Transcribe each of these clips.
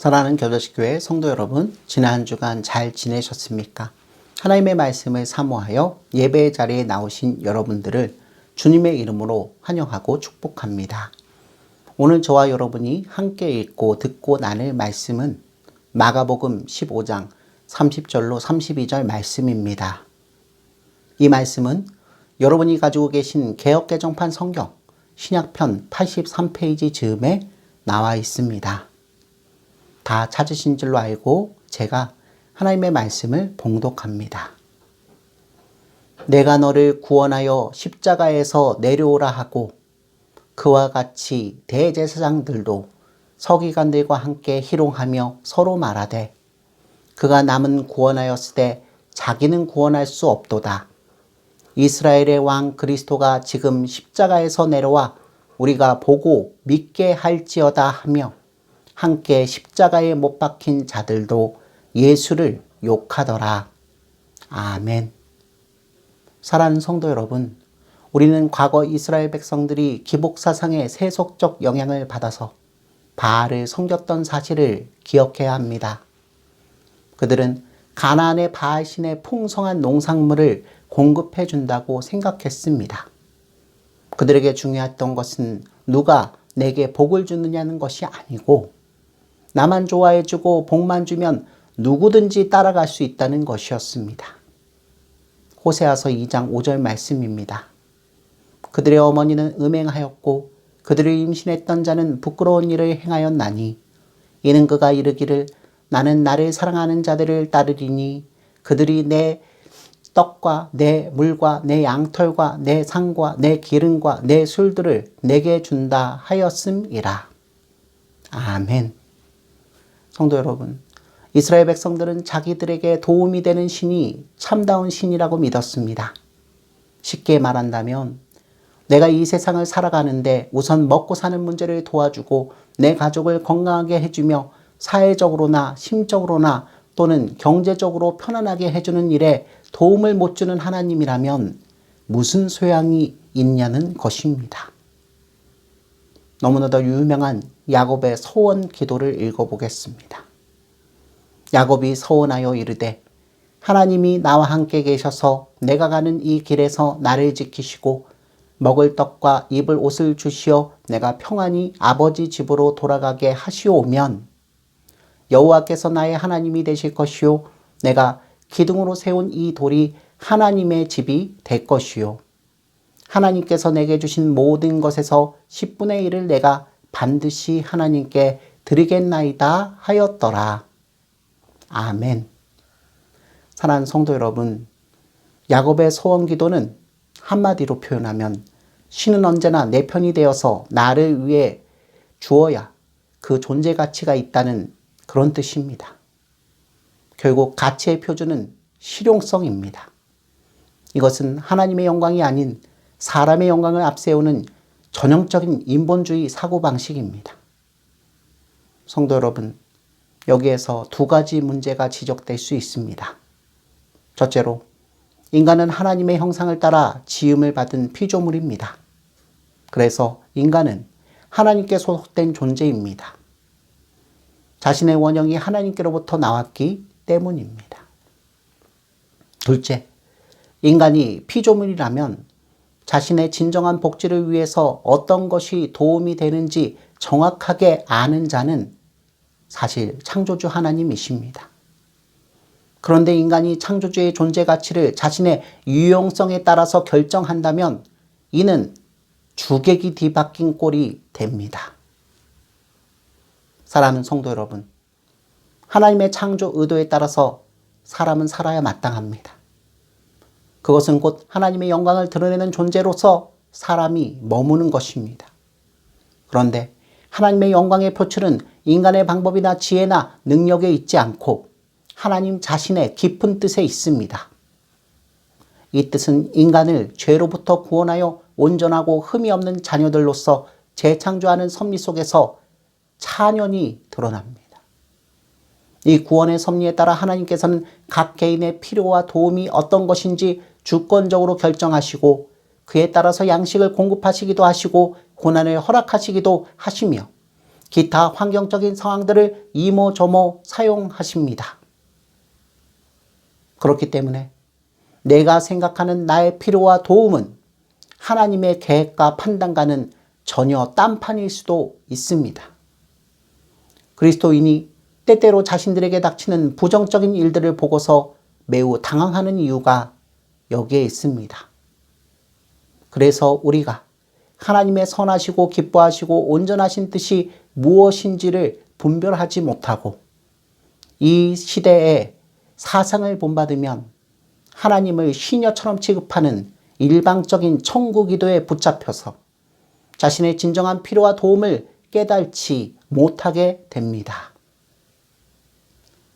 사랑하는 겨자식교회 성도 여러분, 지난 한 주간 잘 지내셨습니까? 하나님의 말씀을 사모하여 예배의 자리에 나오신 여러분들을 주님의 이름으로 환영하고 축복합니다. 오늘 저와 여러분이 함께 읽고 듣고 나눌 말씀은 마가복음 15장 30절로 32절 말씀입니다. 이 말씀은 여러분이 가지고 계신 개역개정판 성경 신약편 83페이지 즈음에 나와 있습니다. 다 찾으신 줄로 알고 제가 하나님의 말씀을 봉독합니다. 내가 너를 구원하여 십자가에서 내려오라 하고 그와 같이 대제사장들도 서기관들과 함께 희롱하며 서로 말하되 그가 남은 구원하였으되 자기는 구원할 수 없도다. 이스라엘의 왕 그리스도가 지금 십자가에서 내려와 우리가 보고 믿게 할지어다 하며 함께 십자가에 못 박힌 자들도 예수를 욕하더라. 아멘. 사랑하는 성도 여러분, 우리는 과거 이스라엘 백성들이 기복사상의 세속적 영향을 받아서 바알을 섬겼던 사실을 기억해야 합니다. 그들은 가나안의 바알 신의 풍성한 농산물을 공급해 준다고 생각했습니다. 그들에게 중요했던 것은 누가 내게 복을 주느냐는 것이 아니고 나만 좋아해주고 복만 주면 누구든지 따라갈 수 있다는 것이었습니다. 호세아서 2장 5절 말씀입니다. 그들의 어머니는 음행하였고 그들을 임신했던 자는 부끄러운 일을 행하였나니 이는 그가 이르기를 나는 나를 사랑하는 자들을 따르리니 그들이 내 떡과 내 물과 내 양털과 내 상과 내 기름과 내 술들을 내게 준다 하였음이라. 아멘. 성도 여러분, 이스라엘 백성들은 자기들에게 도움이 되는 신이 참다운 신이라고 믿었습니다. 쉽게 말한다면 내가 이 세상을 살아가는데 우선 먹고 사는 문제를 도와주고 내 가족을 건강하게 해주며 사회적으로나 심적으로나 또는 경제적으로 편안하게 해주는 일에 도움을 못 주는 하나님이라면 무슨 소양이 있냐는 것입니다. 너무나도 유명한 야곱의 서원 기도를 읽어보겠습니다. 야곱이 서원하여 이르되 하나님이 나와 함께 계셔서 내가 가는 이 길에서 나를 지키시고 먹을 떡과 입을 옷을 주시어 내가 평안히 아버지 집으로 돌아가게 하시오면 여호와께서 나의 하나님이 되실 것이요 내가 기둥으로 세운 이 돌이 하나님의 집이 될 것이요 하나님께서 내게 주신 모든 것에서 10분의 1을 내가 반드시 하나님께 드리겠나이다 하였더라. 아멘. 사랑하는 성도 여러분, 야곱의 소원 기도는 한마디로 표현하면 신은 언제나 내 편이 되어서 나를 위해 주어야 그 존재 가치가 있다는 그런 뜻입니다. 결국 가치의 표준은 실용성입니다. 이것은 하나님의 영광이 아닌 사람의 영광을 앞세우는 전형적인 인본주의 사고방식입니다. 성도 여러분, 여기에서 두 가지 문제가 지적될 수 있습니다. 첫째로, 인간은 하나님의 형상을 따라 지음을 받은 피조물입니다. 그래서 인간은 하나님께 소속된 존재입니다. 자신의 원형이 하나님께로부터 나왔기 때문입니다. 둘째, 인간이 피조물이라면 자신의 진정한 복지를 위해서 어떤 것이 도움이 되는지 정확하게 아는 자는 사실 창조주 하나님이십니다. 그런데 인간이 창조주의 존재 가치를 자신의 유용성에 따라서 결정한다면 이는 주객이 뒤바뀐 꼴이 됩니다. 사랑하는 성도 여러분, 하나님의 창조 의도에 따라서 사람은 살아야 마땅합니다. 그것은 곧 하나님의 영광을 드러내는 존재로서 사람이 머무는 것입니다. 그런데 하나님의 영광의 표출은 인간의 방법이나 지혜나 능력에 있지 않고 하나님 자신의 깊은 뜻에 있습니다. 이 뜻은 인간을 죄로부터 구원하여 온전하고 흠이 없는 자녀들로서 재창조하는 섭리 속에서 찬연히 드러납니다. 이 구원의 섭리에 따라 하나님께서는 각 개인의 필요와 도움이 어떤 것인지 주권적으로 결정하시고 그에 따라서 양식을 공급하시기도 하시고 고난을 허락하시기도 하시며 기타 환경적인 상황들을 이모저모 사용하십니다. 그렇기 때문에 내가 생각하는 나의 필요와 도움은 하나님의 계획과 판단과는 전혀 딴판일 수도 있습니다. 그리스도인이 때때로 자신들에게 닥치는 부정적인 일들을 보고서 매우 당황하는 이유가 여기에 있습니다. 그래서 우리가 하나님의 선하시고 기뻐하시고 온전하신 뜻이 무엇인지를 분별하지 못하고 이 시대에 사상을 본받으면 하나님을 시녀처럼 취급하는 일방적인 천국 기도에 붙잡혀서 자신의 진정한 필요와 도움을 깨달지 못하게 됩니다.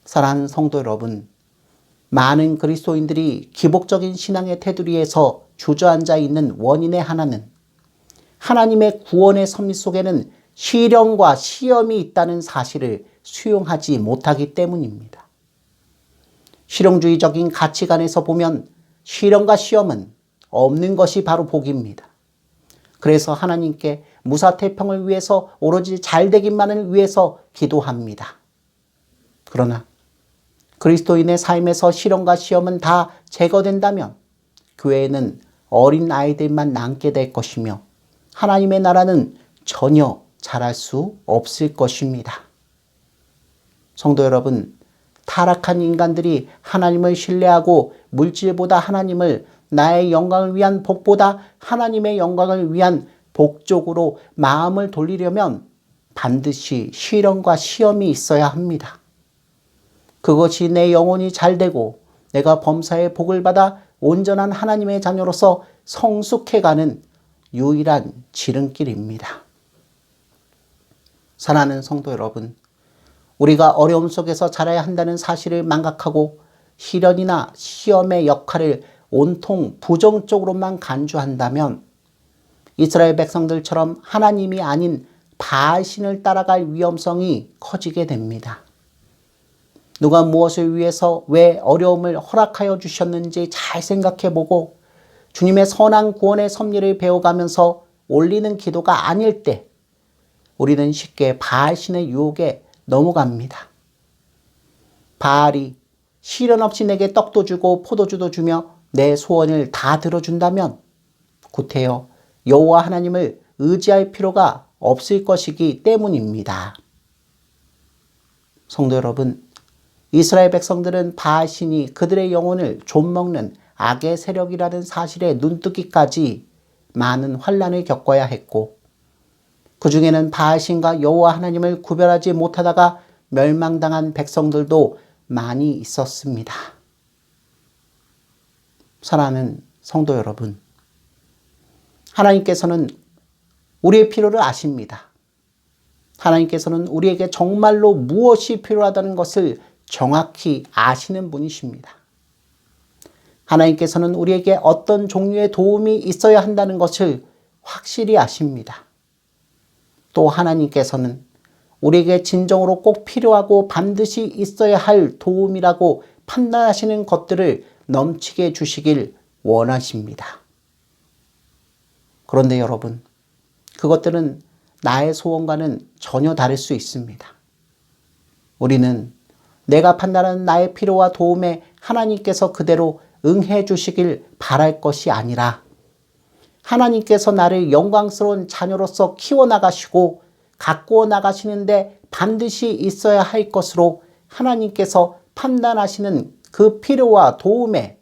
사랑하는 성도 여러분, 많은 그리스도인들이 기복적인 신앙의 테두리에서 주저앉아 있는 원인의 하나는 하나님의 구원의 섭리 속에는 시련과 시험이 있다는 사실을 수용하지 못하기 때문입니다. 실용주의적인 가치관에서 보면 시련과 시험은 없는 것이 바로 복입니다. 그래서 하나님께 무사태평을 위해서 오로지 잘되기만을 위해서 기도합니다. 그러나 그리스도인의 삶에서 시련과 시험은 다 제거된다면 교회에는 어린 아이들만 남게 될 것이며 하나님의 나라는 전혀 자랄 수 없을 것입니다. 성도 여러분, 타락한 인간들이 하나님을 신뢰하고 물질보다 하나님을, 나의 영광을 위한 복보다 하나님의 영광을 위한 복 쪽으로 마음을 돌리려면 반드시 시련과 시험이 있어야 합니다. 그것이 내 영혼이 잘되고 내가 범사의 복을 받아 온전한 하나님의 자녀로서 성숙해가는 유일한 지름길입니다. 사랑하는 성도 여러분, 우리가 어려움 속에서 자라야 한다는 사실을 망각하고 시련이나 시험의 역할을 온통 부정적으로만 간주한다면 이스라엘 백성들처럼 하나님이 아닌 바알신을 따라갈 위험성이 커지게 됩니다. 누가 무엇을 위해서 왜 어려움을 허락하여 주셨는지 잘 생각해보고 주님의 선한 구원의 섭리를 배워가면서 올리는 기도가 아닐 때 우리는 쉽게 바알신의 유혹에 넘어갑니다. 바알이 시련 없이 내게 떡도 주고 포도주도 주며 내 소원을 다 들어준다면 구태여 여호와 하나님을 의지할 필요가 없을 것이기 때문입니다. 성도 여러분, 이스라엘 백성들은 바알신이 그들의 영혼을 좀먹는 악의 세력이라는 사실에 눈뜨기까지 많은 환난을 겪어야 했고 그 중에는 바알신과 여호와 하나님을 구별하지 못하다가 멸망당한 백성들도 많이 있었습니다. 사랑하는 성도 여러분, 하나님께서는 우리의 필요를 아십니다. 하나님께서는 우리에게 정말로 무엇이 필요하다는 것을 정확히 아시는 분이십니다. 하나님께서는 우리에게 어떤 종류의 도움이 있어야 한다는 것을 확실히 아십니다. 또 하나님께서는 우리에게 진정으로 꼭 필요하고 반드시 있어야 할 도움이라고 판단하시는 것들을 넘치게 주시길 원하십니다. 그런데 여러분, 그것들은 나의 소원과는 전혀 다를 수 있습니다. 우리는 내가 판단하는 나의 필요와 도움에 하나님께서 그대로 응해 주시길 바랄 것이 아니라 하나님께서 나를 영광스러운 자녀로서 키워나가시고 가꾸어 나가시는데 반드시 있어야 할 것으로 하나님께서 판단하시는 그 필요와 도움에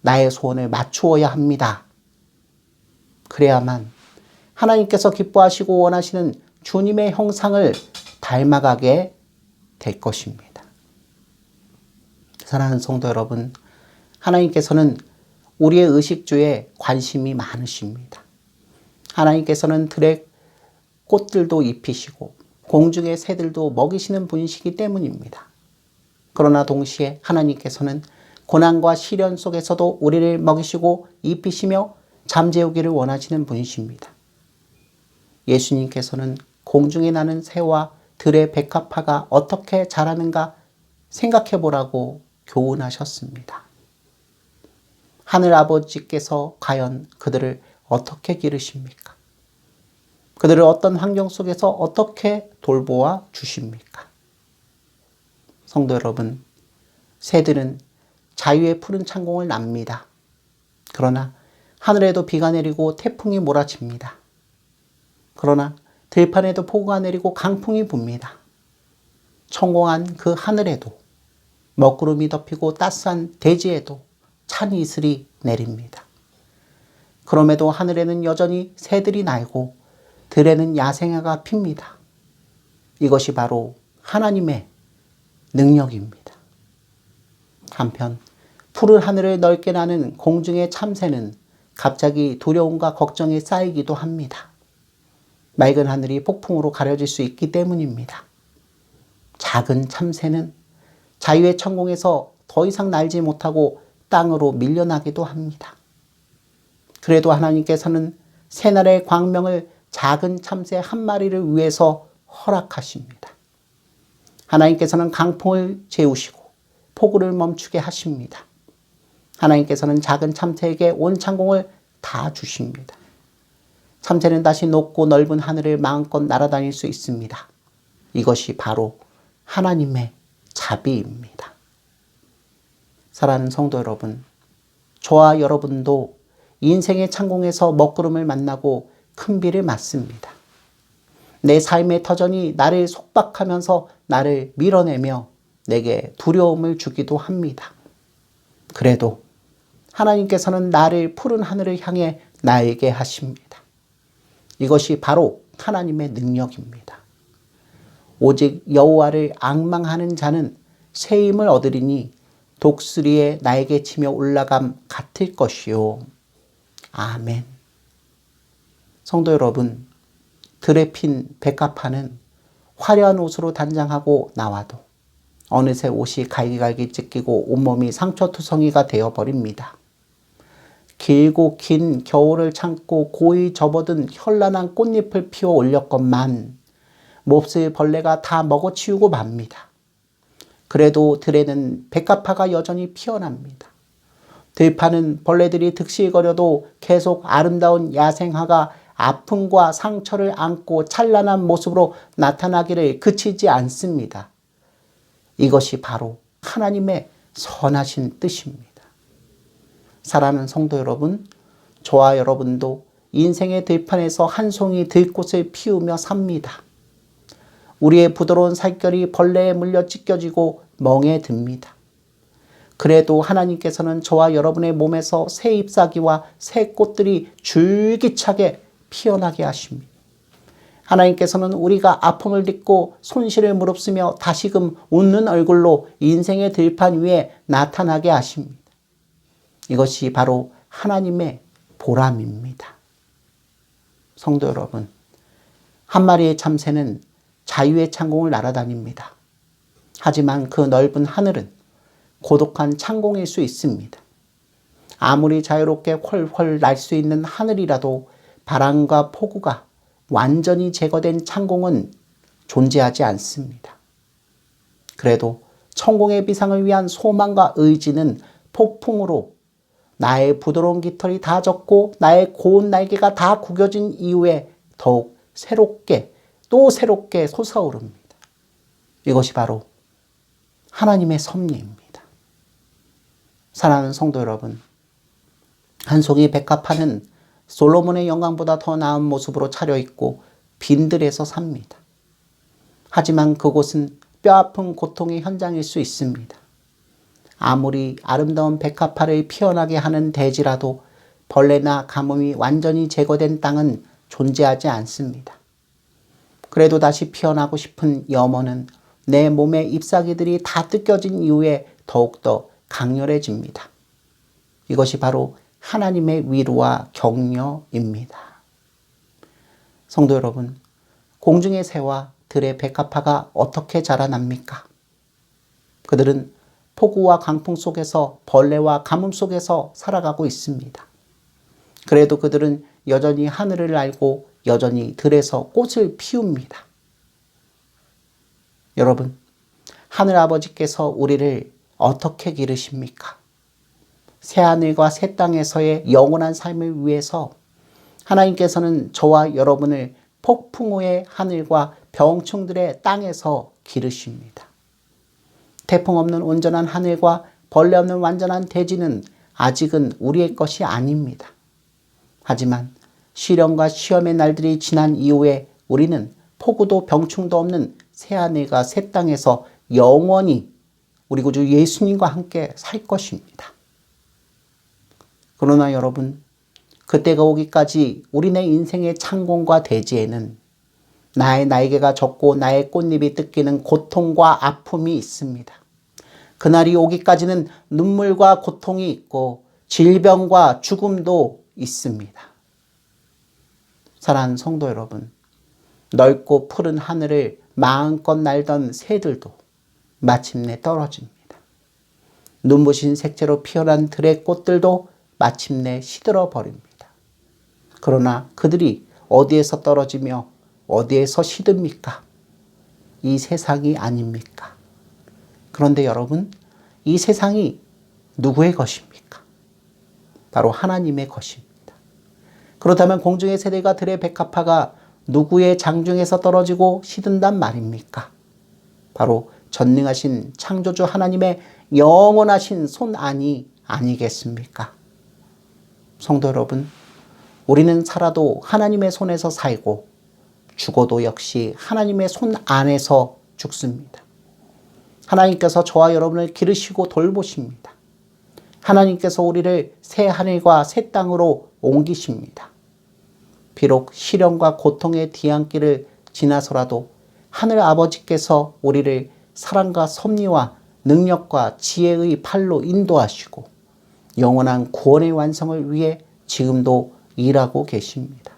나의 소원을 맞추어야 합니다. 그래야만 하나님께서 기뻐하시고 원하시는 주님의 형상을 닮아가게 될 것입니다. 사랑하는 성도 여러분, 하나님께서는 우리의 의식주에 관심이 많으십니다. 하나님께서는 들의 꽃들도 입히시고 공중의 새들도 먹이시는 분이시기 때문입니다. 그러나 동시에 하나님께서는 고난과 시련 속에서도 우리를 먹이시고 입히시며 잠재우기를 원하시는 분이십니다. 예수님께서는 공중에 나는 새와 들의 백합화가 어떻게 자라는가 생각해 보라고 교훈하셨습니다. 하늘 아버지께서 과연 그들을 어떻게 기르십니까? 그들을 어떤 환경 속에서 어떻게 돌보아 주십니까? 성도 여러분, 새들은 자유의 푸른 창공을 납니다. 그러나 하늘에도 비가 내리고 태풍이 몰아칩니다. 그러나 들판에도 폭우가 내리고 강풍이 붑니다. 청공한 그 하늘에도 먹구름이 덮이고 따스한 대지에도 찬 이슬이 내립니다. 그럼에도 하늘에는 여전히 새들이 날고 들에는 야생화가 핍니다. 이것이 바로 하나님의 능력입니다. 한편 푸른 하늘을 넓게 나는 공중의 참새는 갑자기 두려움과 걱정이 쌓이기도 합니다. 맑은 하늘이 폭풍으로 가려질 수 있기 때문입니다. 작은 참새는 자유의 천공에서 더 이상 날지 못하고 땅으로 밀려나기도 합니다. 그래도 하나님께서는 새날의 광명을 작은 참새 한 마리를 위해서 허락하십니다. 하나님께서는 강풍을 재우시고 폭우를 멈추게 하십니다. 하나님께서는 작은 참새에게 온 창공을 다 주십니다. 참새는 다시 높고 넓은 하늘을 마음껏 날아다닐 수 있습니다. 이것이 바로 하나님의 자비입니다. 사랑하는 성도 여러분, 저와 여러분도 인생의 창공에서 먹구름을 만나고 큰 비를 맞습니다. 내 삶의 터전이 나를 속박하면서 나를 밀어내며 내게 두려움을 주기도 합니다. 그래도 하나님께서는 나를 푸른 하늘을 향해 날게 하십니다. 이것이 바로 하나님의 능력입니다. 오직 여호와를 앙망하는 자는 새 힘을 얻으리니 독수리의 날개 치며 올라감 같을 것이요. 아멘. 성도 여러분, 들에 핀 백합화는 화려한 옷으로 단장하고 나와도 어느새 옷이 갈기갈기 찢기고 온몸이 상처투성이가 되어버립니다. 길고 긴 겨울을 참고 고이 접어든 현란한 꽃잎을 피워 올렸건만 몹쓸 벌레가 다 먹어치우고 맙니다. 그래도 들에는 백합화가 여전히 피어납니다. 들판은 벌레들이 득실거려도 계속 아름다운 야생화가 아픔과 상처를 안고 찬란한 모습으로 나타나기를 그치지 않습니다. 이것이 바로 하나님의 선하신 뜻입니다. 사랑하는 성도 여러분, 저와 여러분도 인생의 들판에서 한 송이 들꽃을 피우며 삽니다. 우리의 부드러운 살결이 벌레에 물려 찢겨지고 멍에 듭니다. 그래도 하나님께서는 저와 여러분의 몸에서 새 잎사귀와 새 꽃들이 줄기차게 피어나게 하십니다. 하나님께서는 우리가 아픔을 딛고 손실을 무릅쓰며 다시금 웃는 얼굴로 인생의 들판 위에 나타나게 하십니다. 이것이 바로 하나님의 보람입니다. 성도 여러분, 한 마리의 참새는 자유의 창공을 날아다닙니다. 하지만 그 넓은 하늘은 고독한 창공일 수 있습니다. 아무리 자유롭게 훨훨 날 수 있는 하늘이라도 바람과 폭우가 완전히 제거된 창공은 존재하지 않습니다. 그래도 천공의 비상을 위한 소망과 의지는 폭풍으로 나의 부드러운 깃털이 다 젖고 나의 고운 날개가 다 구겨진 이후에 더욱 새롭게 또 새롭게 솟아오릅니다. 이것이 바로 하나님의 섭리입니다. 사랑하는 성도 여러분, 한 송이 백합화는 솔로몬의 영광보다 더 나은 모습으로 차려입고 빈들에서 삽니다. 하지만 그곳은 뼈아픈 고통의 현장일 수 있습니다. 아무리 아름다운 백합화를 피어나게 하는 대지라도 벌레나 가뭄이 완전히 제거된 땅은 존재하지 않습니다. 그래도 다시 피어나고 싶은 염원은 내 몸의 잎사귀들이 다 뜯겨진 이후에 더욱더 강렬해집니다. 이것이 바로 하나님의 위로와 격려입니다. 성도 여러분, 공중의 새와 들의 백합화가 어떻게 자라납니까? 그들은 폭우와 강풍 속에서 벌레와 가뭄 속에서 살아가고 있습니다. 그래도 그들은 여전히 하늘을 날고 여전히 들에서 꽃을 피웁니다. 여러분, 하늘아버지께서 우리를 어떻게 기르십니까? 새하늘과 새 땅에서의 영원한 삶을 위해서 하나님께서는 저와 여러분을 폭풍 후의 하늘과 병충들의 땅에서 기르십니다. 태풍 없는 온전한 하늘과 벌레 없는 완전한 대지는 아직은 우리의 것이 아닙니다. 하지만 시련과 시험의 날들이 지난 이후에 우리는 폭우도 병충도 없는 새하늘과 새 땅에서 영원히 우리 구주 예수님과 함께 살 것입니다. 그러나 여러분, 그때가 오기까지 우리네 인생의 창공과 대지에는 나의 날개가 젖고 나의 꽃잎이 뜯기는 고통과 아픔이 있습니다. 그날이 오기까지는 눈물과 고통이 있고 질병과 죽음도 있습니다. 사랑하는 성도 여러분, 넓고 푸른 하늘을 마음껏 날던 새들도 마침내 떨어집니다. 눈부신 색채로 피어난 들의 꽃들도 마침내 시들어 버립니다. 그러나 그들이 어디에서 떨어지며 어디에서 시듭니까? 이 세상이 아닙니까? 그런데 여러분, 이 세상이 누구의 것입니까? 바로 하나님의 것입니다. 그렇다면 공중의 새들과 들의 백합화가 누구의 장중에서 떨어지고 시든단 말입니까? 바로 전능하신 창조주 하나님의 영원하신 손안이 아니겠습니까? 성도 여러분, 우리는 살아도 하나님의 손에서 살고 죽어도 역시 하나님의 손 안에서 죽습니다. 하나님께서 저와 여러분을 기르시고 돌보십니다. 하나님께서 우리를 새 하늘과 새 땅으로 옮기십니다. 비록 시련과 고통의 뒤안길을 지나서라도 하늘 아버지께서 우리를 사랑과 섭리와 능력과 지혜의 팔로 인도하시고 영원한 구원의 완성을 위해 지금도 일하고 계십니다.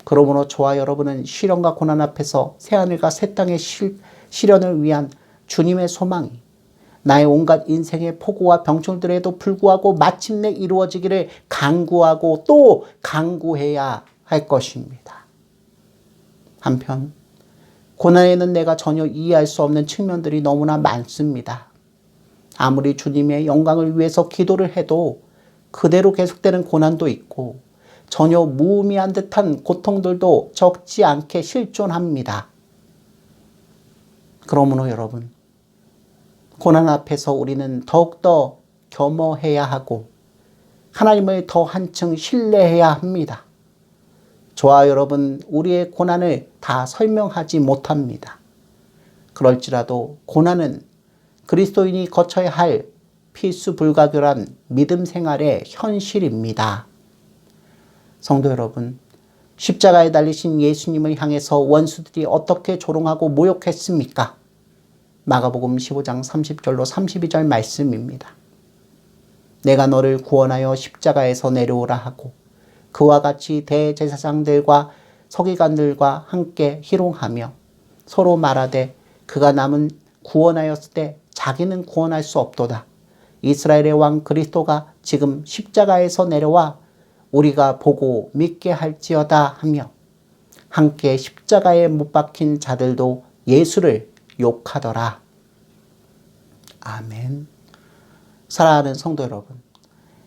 그러므로 저와 여러분은 시련과 고난 앞에서 새하늘과 새 땅의 시련을 위한 주님의 소망이 나의 온갖 인생의 폭우와 병충들에도 불구하고 마침내 이루어지기를 간구하고 또 간구해야 할 것입니다. 한편 고난에는 내가 전혀 이해할 수 없는 측면들이 너무나 많습니다. 아무리 주님의 영광을 위해서 기도를 해도 그대로 계속되는 고난도 있고 전혀 무의미한 듯한 고통들도 적지 않게 실존합니다. 그러므로 여러분, 고난 앞에서 우리는 더욱더 겸허해야 하고 하나님을 더 한층 신뢰해야 합니다. 저와 여러분, 우리의 고난을 다 설명하지 못합니다. 그럴지라도 고난은 그리스도인이 거쳐야 할 필수 불가결한 믿음 생활의 현실입니다. 성도 여러분, 십자가에 달리신 예수님을 향해서 원수들이 어떻게 조롱하고 모욕했습니까? 마가복음 15장 30절로 32절 말씀입니다. 내가 너를 구원하여 십자가에서 내려오라 하고 그와 같이 대제사장들과 서기관들과 함께 희롱하며 서로 말하되 그가 남은 구원하였을 때 자기는 구원할 수 없도다. 이스라엘의 왕 그리스도가 지금 십자가에서 내려와 우리가 보고 믿게 할지어다 하며 함께 십자가에 못 박힌 자들도 예수를 욕하더라. 아멘. 사랑하는 성도 여러분,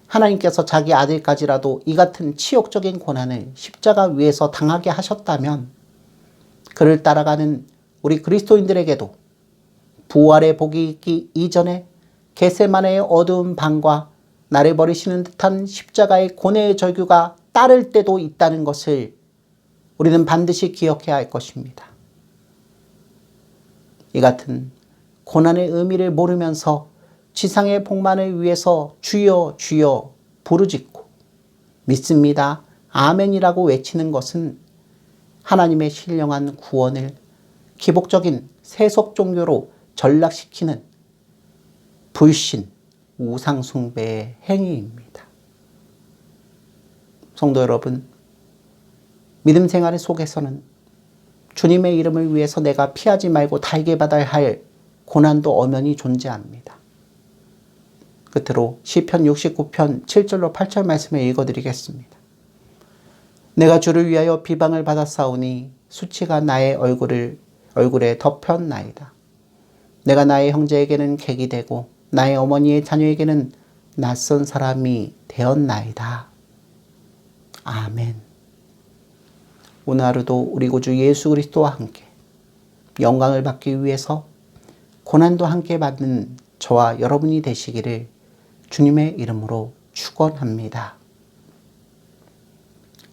하나님께서 자기 아들까지라도 이 같은 치욕적인 고난을 십자가 위에서 당하게 하셨다면 그를 따라가는 우리 그리스도인들에게도 부활의 복이 있기 이전에 겟세마네의 어두운 방과 나를 버리시는 듯한 십자가의 고뇌의 절규가 따를 때도 있다는 것을 우리는 반드시 기억해야 할 것입니다. 이 같은 고난의 의미를 모르면서 지상의 복만을 위해서 주여 주여 부르짖고 믿습니다, 아멘이라고 외치는 것은 하나님의 신령한 구원을 기복적인 세속 종교로 전락시키는 불신, 우상숭배의 행위입니다. 성도 여러분, 믿음 생활의 속에서는 주님의 이름을 위해서 내가 피하지 말고 달게 받아야 할 고난도 엄연히 존재합니다. 끝으로 시편 69편 7절로 8절 말씀을 읽어드리겠습니다. 내가 주를 위하여 비방을 받았사오니 수치가 나의 얼굴에 덮였나이다. 내가 나의 형제에게는 객이 되고 나의 어머니의 자녀에게는 낯선 사람이 되었나이다. 아멘. 오늘 하루도 우리 구주 예수 그리스도와 함께 영광을 받기 위해서 고난도 함께 받는 저와 여러분이 되시기를 주님의 이름으로 축원합니다.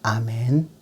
아멘.